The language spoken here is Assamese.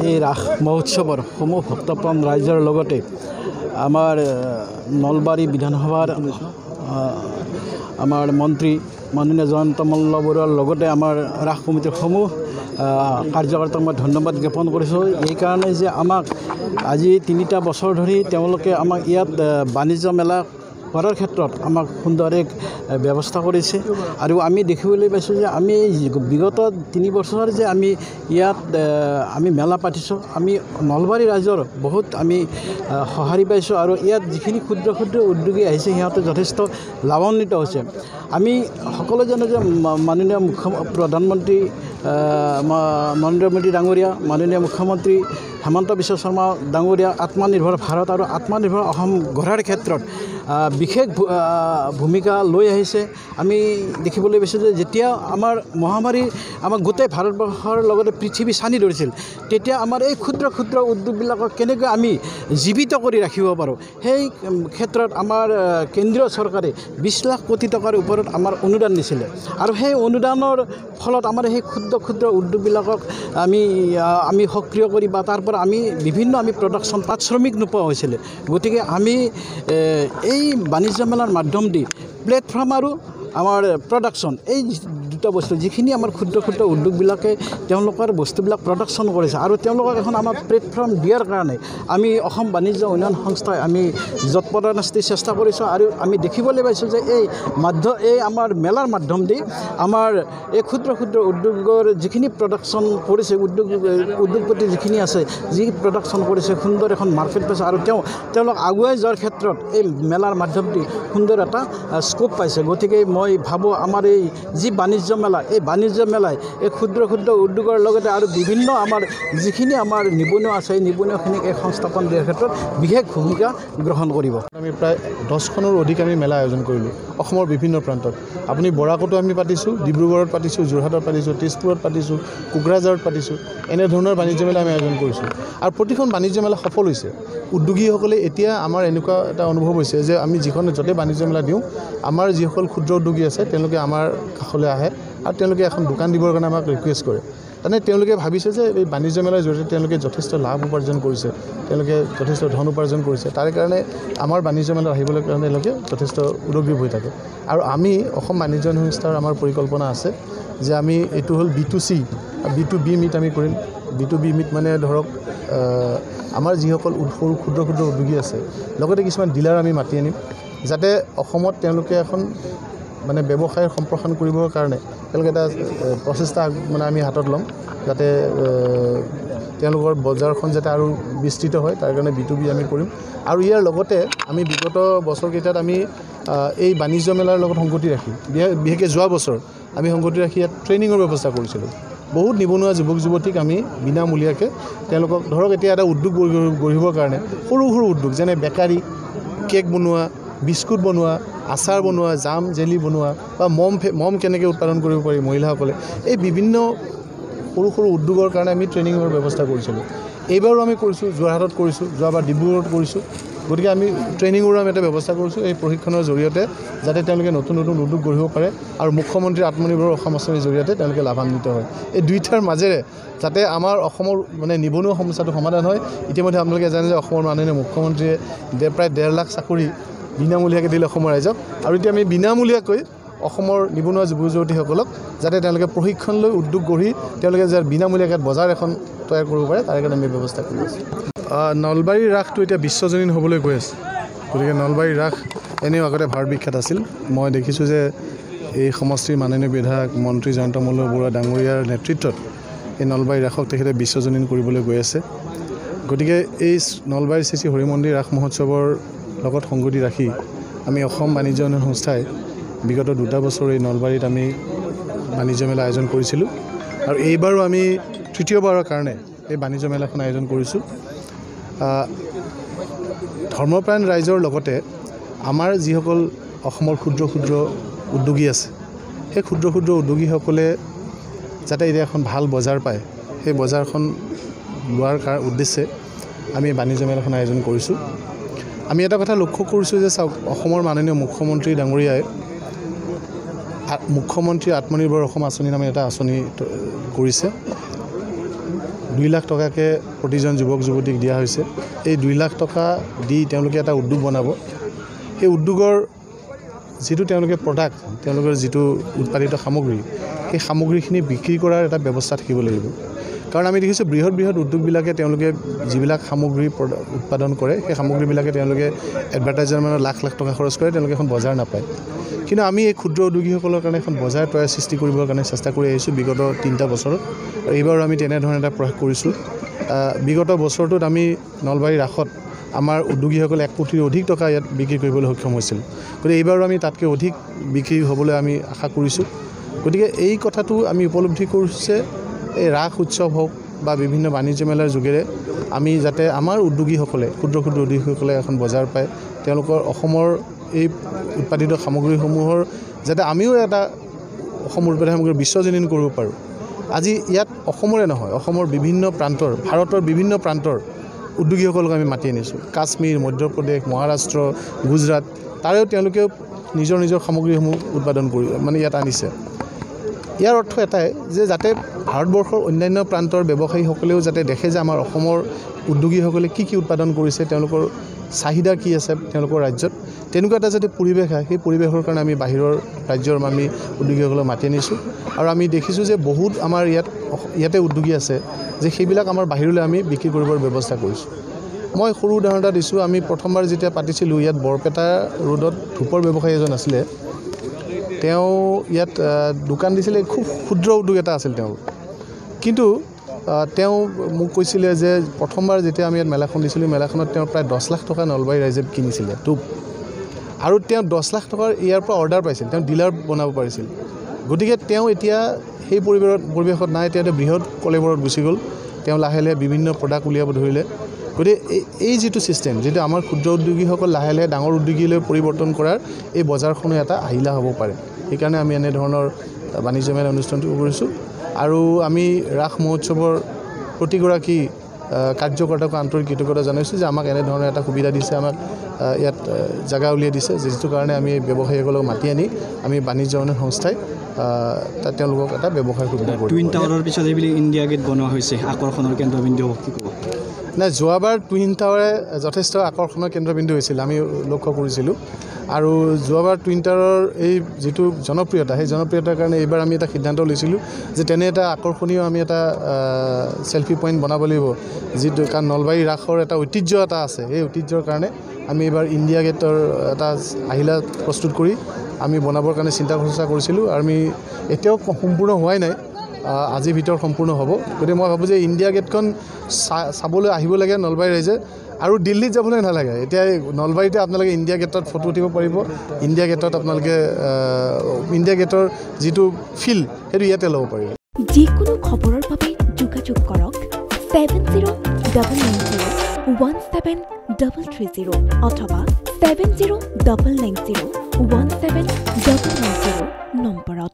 এই ৰাস মহোৎসৱৰ সমূহ ভক্তপ্ৰাণ ৰাইজৰ লগতে আমাৰ নলবাৰী বিধানসভাৰ আমাৰ মন্ত্ৰী মাননীয় জয়ন্ত মল্ল বৰুৱাৰ লগতে আমাৰ ৰাস কমিটিৰ সমূহ কাৰ্যকৰ্তাক মই ধন্যবাদ জ্ঞাপন কৰিছোঁ। এইকাৰণে যে আমাক আজি ৩টা বছৰ ধৰি তেওঁলোকে আমাক ইয়াত বাণিজ্য মেলা কৰাৰ ক্ষেত্ৰত আমাক সুন্দৰ এক ব্যৱস্থা কৰিছে আৰু আমি দেখিবলৈ পাইছোঁ যে আমি বিগত ৩ বছৰ যে আমি ইয়াত আমি মেলা পাতিছোঁ, আমি নলবাৰী ৰাইজৰ বহুত আমি সঁহাৰি পাইছোঁ আৰু ইয়াত যিখিনি ক্ষুদ্ৰ ক্ষুদ্ৰ উদ্যোগী আহিছে সিহঁতে যথেষ্ট লাভান্বিত হৈছে। আমি সকলো জানো যে মাননীয় প্ৰধানমন্ত্ৰী নৰেন্দ্ৰ মোদী ডাঙৰীয়া, মাননীয় মুখ্যমন্ত্ৰী হেমন্ত বিশ্ব শৰ্মা ডাঙৰীয়া আত্মনিৰ্ভৰ ভাৰত আৰু আত্মনিৰ্ভৰ অসম গঢ়াৰ ক্ষেত্ৰত বিশেষ ভূমিকা লৈ আহিছে। আমি দেখিবলৈ পাইছোঁ যে যেতিয়া আমাৰ মহামাৰী আমাক গোটেই ভাৰতবৰ্ষৰ লগতে পৃথিৱী চানি ধৰিছিল, তেতিয়া আমাৰ এই ক্ষুদ্ৰ ক্ষুদ্ৰ উদ্যোগবিলাকক কেনেকৈ আমি জীৱিত কৰি ৰাখিব পাৰোঁ, সেই ক্ষেত্ৰত আমাৰ কেন্দ্ৰীয় চৰকাৰে 20 লাখ কোটি টকাৰ ওপৰত আমাৰ অনুদান দিছিলে আৰু সেই অনুদানৰ ফলত আমাৰ সেই ক্ষুদ্ৰ ক্ষুদ্ৰ উদ্যোগবিলাকক আমি সক্ৰিয় কৰি বা তাৰ পৰা আমি বিভিন্ন আমি প্ৰডাকশ্যন তাত শ্ৰমিক নোপোৱা হৈছিলে। গতিকে আমি এই বাণিজ্য মেলাৰ মাধ্যম দি প্লেটফৰ্ম আৰু আমাৰ প্ৰডাকশ্যন এই দুটা বস্তু যিখিনি আমাৰ ক্ষুদ্ৰ ক্ষুদ্ৰ উদ্যোগবিলাকে তেওঁলোকৰ বস্তুবিলাক প্ৰডাকশ্যন কৰিছে আৰু তেওঁলোকক এখন আমাৰ প্লেটফৰ্ম দিয়াৰ কাৰণে আমি অসম বাণিজ্য উন্নয়ন সংস্থাই আমি যৎপৰোনাস্তি চেষ্টা কৰিছোঁ আৰু আমি দেখিবলৈ পাইছোঁ যে এই আমাৰ মেলাৰ মাধ্যম দি আমাৰ এই ক্ষুদ্ৰ ক্ষুদ্ৰ উদ্যোগৰ যিখিনি প্ৰডাকশ্যন কৰিছে উদ্যোগপতি যিখিনি আছে যি প্ৰডাকশ্যন কৰিছে সুন্দৰ এখন মাৰ্কেট পাইছে আৰু তেওঁলোক আগুৱাই যোৱাৰ ক্ষেত্ৰত এই মেলাৰ মাধ্যম দি সুন্দৰ এটা স্কোপ পাইছে। গতিকে মই ভাবোঁ আমাৰ এই যি বাণিজ্য মেলা, এই বাণিজ্য মেলাই এই ক্ষুদ্ৰ ক্ষুদ্ৰ উদ্যোগৰ লগতে আৰু বিভিন্ন আমাৰ যিখিনি আমাৰ নিবনুৱা আছে এই নিবনুৱাখিনিক এই সংস্থাপন দিয়াৰ ক্ষেত্ৰত বিশেষ ভূমিকা গ্ৰহণ কৰিব। আমি প্ৰায় 10খনৰ অধিক আমি মেলা আয়োজন কৰিলোঁ অসমৰ বিভিন্ন প্ৰান্তত। আপুনি বৰাকতো আমি পাতিছোঁ, ডিব্ৰুগড়ত পাতিছোঁ, যোৰহাটত পাতিছোঁ, তেজপুৰত পাতিছোঁ, কোকৰাঝাৰত পাতিছোঁ। এনেধৰণৰ বাণিজ্য মেলা আমি আয়োজন কৰিছোঁ আৰু প্ৰতিখন বাণিজ্য মেলা সফল হৈছে। উদ্যোগীসকলে এতিয়া আমাৰ এনেকুৱা এটা অনুভৱ হৈছে যে আমি যিখন য'তে বাণিজ্য মেলা দিওঁ, আমাৰ যিসকল ক্ষুদ্ৰ উদ্যোগী আছে তেওঁলোকে আমাৰ কাষলৈ আহে আৰু তেওঁলোকে এখন দোকান দিবৰ কাৰণে আমাক ৰিকুৱেষ্ট কৰে। তাৰমানে তেওঁলোকে ভাবিছে যে এই বাণিজ্য মেলাৰ জৰিয়তে তেওঁলোকে যথেষ্ট লাভ উপাৰ্জন কৰিছে, তেওঁলোকে যথেষ্ট ধন উপাৰ্জন কৰিছে। তাৰে কাৰণে আমাৰ বাণিজ্য মেলা আহিবলৈ কাৰণে তেওঁলোকে যথেষ্ট উদগ্ৰীৱ হৈ থাকে। আৰু আমি অসম বাণিজ্য সংস্থাৰ আমাৰ পৰিকল্পনা আছে যে আমি এইটো হ'ল B2C, B2B মিট আমি কৰিম। B2B মিট মানে ধৰক আমাৰ যিসকল সৰু ক্ষুদ্ৰ ক্ষুদ্ৰ উদ্যোগী আছে লগতে কিছুমান ডিলাৰ আমি মাতি আনিম, যাতে অসমত তেওঁলোকে এখন মানে ব্যৱসায় সম্প্ৰসাৰণ কৰিবৰ কাৰণে তেওঁলোকে এটা প্ৰচেষ্টা মানে আমি হাতত ল'ম, যাতে তেওঁলোকৰ বজাৰখন যাতে আৰু বিস্তৃত হয়, তাৰ কাৰণে B2B আমি কৰিম। আৰু ইয়াৰ লগতে আমি বিগত বছৰকেইটাত আমি এই বাণিজ্য মেলাৰ লগত সংগতি ৰাখি বিশেষকৈ যোৱা বছৰ আমি সংগতি ৰাখি ইয়াত ট্ৰেইনিঙৰ ব্যৱস্থা কৰিছিলোঁ। বহুত নিবনুৱা যুৱক যুৱতীক আমি বিনামূলীয়াকৈ তেওঁলোকক ধৰক এতিয়া এটা উদ্যোগ গঢ়িবৰ কাৰণে সৰু সৰু উদ্যোগ যেনে বেকাৰী, কেক বনোৱা, বিস্কুট বনোৱা, আচাৰ বনোৱা, জাম জেলি বনোৱা বা মম কেনেকৈ উৎপাদন কৰিব পাৰি মহিলাসকলে, এই বিভিন্ন সৰু সৰু উদ্যোগৰ কাৰণে আমি ট্ৰেইনিঙৰ ব্যৱস্থা কৰিছিলোঁ। এইবাৰো আমি কৰিছোঁ, যোৰহাটত কৰিছোঁ, যোৱাবাৰ ডিব্ৰুগড়ত কৰিছোঁ। গতিকে আমি ট্ৰেইনিঙৰো আমি এটা ব্যৱস্থা কৰিছোঁ এই প্ৰশিক্ষণৰ জৰিয়তে, যাতে তেওঁলোকে নতুন নতুন উদ্যোগ গঢ়িব পাৰে আৰু মুখ্যমন্ত্ৰী আত্মনিৰ্ভৰ অসম আঁচনিৰ জৰিয়তে তেওঁলোকে লাভান্বিত হয়। এই দুইটাৰ মাজেৰে যাতে আমাৰ অসমৰ মানে নিবনুৱা সমস্যাটো সমাধান হয়। ইতিমধ্যে আপোনালোকে জানে যে অসমৰ মাননীয় মুখ্যমন্ত্ৰীয়ে প্ৰায় 1.5 লাখ চাকৰি বিনামূলীয়াকৈ দিলে অসমৰ ৰাইজক, আৰু এতিয়া আমি বিনামূলীয়াকৈ অসমৰ নিবনুৱা যুৱক যুৱতীসকলক যাতে তেওঁলোকে প্ৰশিক্ষণ লৈ উদ্যোগ গঢ়ি তেওঁলোকে যে বিনামূলীয়াকৈ বজাৰ এখন তৈয়াৰ কৰিব পাৰে তাৰ কাৰণে আমি ব্যৱস্থা কৰি আছোঁ। নলবাৰীৰ ৰাসটো এতিয়া বিশ্বজনীন হ'বলৈ গৈ আছে। গতিকে নলবাৰীৰ ৰাস এনেও আগতে ভাৰত বিখ্যাত আছিল। মই দেখিছোঁ যে এই সমষ্টিৰ মাননীয় বিধায়ক মন্ত্ৰী জয়ন্ত মল্ল বৰুৱা ডাঙৰীয়াৰ নেতৃত্বত এই নলবাৰীৰ ৰাসক তেখেতে বিশ্বজনীন কৰিবলৈ গৈ আছে। গতিকে এই নলবাৰীৰ শ্ৰী শ্ৰী হৰি মন্দিৰ ৰাস মহোৎসৱৰ লগত সংগতি ৰাখি আমি অসম বাণিজ্য উন্নয়ন সংস্থাই বিগত 2টা বছৰ এই নলবাৰীত আমি বাণিজ্য মেলা আয়োজন কৰিছিলোঁ আৰু এইবাৰো আমি 3য়বাৰৰ কাৰণে এই বাণিজ্য মেলাখন আয়োজন কৰিছোঁ। ধৰ্মপ্ৰাণ ৰাইজৰ লগতে আমাৰ যিসকল অসমৰ ক্ষুদ্ৰ ক্ষুদ্ৰ উদ্যোগী আছে, সেই ক্ষুদ্ৰ ক্ষুদ্ৰ উদ্যোগীসকলে যাতে এতিয়া এখন ভাল বজাৰ পায়, সেই বজাৰখন লোৱাৰ উদ্দেশ্যে আমি বাণিজ্য মেলাখন আয়োজন কৰিছোঁ। আমি এটা কথা লক্ষ্য কৰিছোঁ যে চাওক, অসমৰ মাননীয় মুখ্যমন্ত্ৰী ডাঙৰীয়াই মুখ্যমন্ত্ৰী আত্মনিৰ্ভৰ অসম আঁচনি নামে এটা আঁচনি কৰিছে। 2 লাখ টকাকৈ প্ৰতিজন যুৱক যুৱতীক দিয়া হৈছে। এই 2 লাখ টকা দি তেওঁলোকে এটা উদ্যোগ বনাব। সেই উদ্যোগৰ যিটো তেওঁলোকে প্ৰডাক্ট, তেওঁলোকৰ যিটো উৎপাদিত সামগ্ৰী, সেই সামগ্ৰীখিনি বিক্ৰী কৰাৰ এটা ব্যৱস্থা থাকিব লাগিব। কাৰণ আমি দেখিছোঁ বৃহৎ উদ্যোগবিলাকে তেওঁলোকে যিবিলাক সামগ্ৰী উৎপাদন কৰে, সেই সামগ্ৰীবিলাকে তেওঁলোকে এডভাৰটাইজমেণ্টত লাখ টকা খৰচ কৰে, তেওঁলোকে এখন বজাৰ নাপায়। কিন্তু আমি এই ক্ষুদ্ৰ উদ্যোগীসকলৰ কাৰণে এখন বজাৰ তৈয়াৰ সৃষ্টি কৰিবৰ কাৰণে চেষ্টা কৰি আহিছোঁ বিগত 3টা বছৰত। আৰু এইবাৰো আমি তেনেধৰণে এটা প্ৰয়াস কৰিছোঁ। বিগত বছৰটোত আমি নলবাৰীৰ ৰাসত আমাৰ উদ্যোগীসকলে 1 কোটিৰ অধিক টকা ইয়াত বিক্ৰী কৰিবলৈ সক্ষম হৈছিল। গতিকে এইবাৰো আমি তাতকৈ অধিক বিক্ৰী হ'বলৈ আমি আশা কৰিছোঁ। গতিকে এই কথাটো আমি উপলব্ধি কৰিছে এই ৰাস উৎসৱ হওক বা বিভিন্ন বাণিজ্য মেলাৰ যোগেৰে আমি যাতে আমাৰ উদ্যোগীসকলে ক্ষুদ্ৰ উদ্যোগীসকলে এখন বজাৰ পায়, তেওঁলোকৰ অসমৰ এই উৎপাদিত সামগ্ৰীসমূহৰ যাতে আমিও এটা অসমৰ উৎপাদিত সামগ্ৰী বিশ্বজনীন কৰিব পাৰোঁ। আজি ইয়াত অসমৰে নহয়, অসমৰ বিভিন্ন প্ৰান্তৰ, ভাৰতৰ বিভিন্ন প্ৰান্তৰ উদ্যোগীসকলক আমি মাতি আনিছোঁ। কাশ্মীৰ, মধ্যপ্ৰদেশ, মহাৰাষ্ট্ৰ, গুজৰাট, তাৰেও তেওঁলোকেও নিজৰ সামগ্ৰীসমূহ উৎপাদন কৰি ইয়াত আনিছে। ইয়াৰ অৰ্থ এটাই যে যাতে ভাৰতবৰ্ষৰ অন্যান্য প্ৰান্তৰ ব্যৱসায়ীসকলেও যাতে দেখে যে আমাৰ অসমৰ উদ্যোগীসকলে কি উৎপাদন কৰিছে, তেওঁলোকৰ চাহিদা কি আছে তেওঁলোকৰ ৰাজ্যত, তেনেকুৱা এটা যাতে পৰিৱেশ হয়, সেই পৰিৱেশৰ কাৰণে আমি বাহিৰৰ ৰাজ্যৰ আমি উদ্যোগীসকলক মাতি আনিছোঁ। আৰু আমি দেখিছোঁ যে বহুত আমাৰ ইয়াতে উদ্যোগী আছে যে সেইবিলাক আমাৰ বাহিৰলৈ আমি বিক্ৰী কৰিবৰ ব্যৱস্থা কৰিছোঁ। মই সৰু উদাহৰণ এটা দিছোঁ। আমি প্ৰথমবাৰ যেতিয়া পাতিছিলোঁ, ইয়াত বৰপেটা ৰোডত ধূপৰ ব্যৱসায়ী এজন আছিলে। তেওঁ ইয়াত দোকান দিছিলে, খুব ক্ষুদ্ৰ উদ্যোগ এটা আছিল তেওঁৰ। কিন্তু তেওঁ মোক কৈছিলে যে প্ৰথমবাৰ যেতিয়া আমি ইয়াত মেলাখন দিছিলোঁ, মেলাখনত তেওঁ প্ৰায় 10 লাখ টকা নলবাৰী ৰাইজে কিনিছিলে ধূপ। আৰু তেওঁ 10 লাখ টকাৰ ইয়াৰ পৰা অৰ্ডাৰ পাইছিল, তেওঁ ডিলাৰ বনাব পাৰিছিল। গতিকে তেওঁ এতিয়া সেই পৰিৱেশত নাই, তেওঁ বৃহৎ কলেবৰত গুচি গ'ল। তেওঁ লাহে বিভিন্ন প্ৰডাক্ট উলিয়াব ধৰিলে। গতিকে এই যিটো ছিষ্টেম, যিটো আমাৰ ক্ষুদ্ৰ উদ্যোগীসকল লাহে ডাঙৰ উদ্যোগীলৈ পৰিৱৰ্তন কৰাৰ এই বজাৰখনো এটা আহিলা হ'ব পাৰে। সেইকাৰণে আমি এনেধৰণৰ বাণিজ্য মেলা অনুষ্ঠানটো কৰিছোঁ। আৰু আমি ৰাস মহোৎসৱৰ প্ৰতিগৰাকী কাৰ্যকৰ্তাক আন্তৰিক কৃতজ্ঞতা জনাইছোঁ যে আমাক এনেধৰণৰ এটা সুবিধা দিছে, আমাক ইয়াত জেগা উলিয়াই দিছে, যিটো কাৰণে আমি ব্যৱসায়ীসকলক মাতি আনি আমি বাণিজ্য সংস্থাই তেওঁলোকক এটা ব্যৱসায়ৰ সুবিধা কৰিম। টুইন টাৱাৰৰ পিছত এইবিলাক ইণ্ডিয়া গেট বনোৱা হৈছে, আকৰ্ষণৰ কেন্দ্ৰবিন্দু হ'ব, কি ক'ব? নাই, যোৱাবাৰ টুইন টাৱাৰে যথেষ্ট আকৰ্ষণৰ কেন্দ্ৰবিন্দু হৈছিল, আমি লক্ষ্য কৰিছিলোঁ। আৰু যোৱাবাৰ টুইন টাৱাৰৰ এই যিটো জনপ্ৰিয়তা, সেই জনপ্ৰিয়তাৰ কাৰণে এইবাৰ আমি এটা সিদ্ধান্ত লৈছিলোঁ যে তেনে এটা আকৰ্ষণীয় আমি এটা চেল্ফি পইণ্ট বনাব লাগিব, যিটো কাৰণ নলবাৰী ৰাসৰ এটা ঐতিহ্য এটা আছে। সেই ঐতিহ্যৰ কাৰণে আমি এইবাৰ ইণ্ডিয়া গেটৰ এটা আহিলা প্ৰস্তুত কৰি আমি বনাবৰ কাৰণে চিন্তা চৰ্চা কৰিছিলোঁ। আৰু আমি এতিয়াও সম্পূৰ্ণ হোৱাই নাই, আজিৰ ভিতৰত সম্পূৰ্ণ হ'ব। গতিকে মই ভাবোঁ যে ইণ্ডিয়া গেটখন চাবলৈ আহিব লাগে নলবাৰী ৰাইজে, আৰু দিল্লীত যাবলৈ নালাগে। এতিয়া নলবাৰীতে আপোনালোকে ইণ্ডিয়া গেটত ফটো উঠিব পাৰিব। ইণ্ডিয়া গেটত আপোনালোকে ইণ্ডিয়া গেটৰ যিটো ফিল, সেইটো ইয়াতে ল'ব পাৰিব। যিকোনো খবৰৰ বাবে যোগাযোগ কৰক 70001730 অথবা 7099017990 নম্বৰত।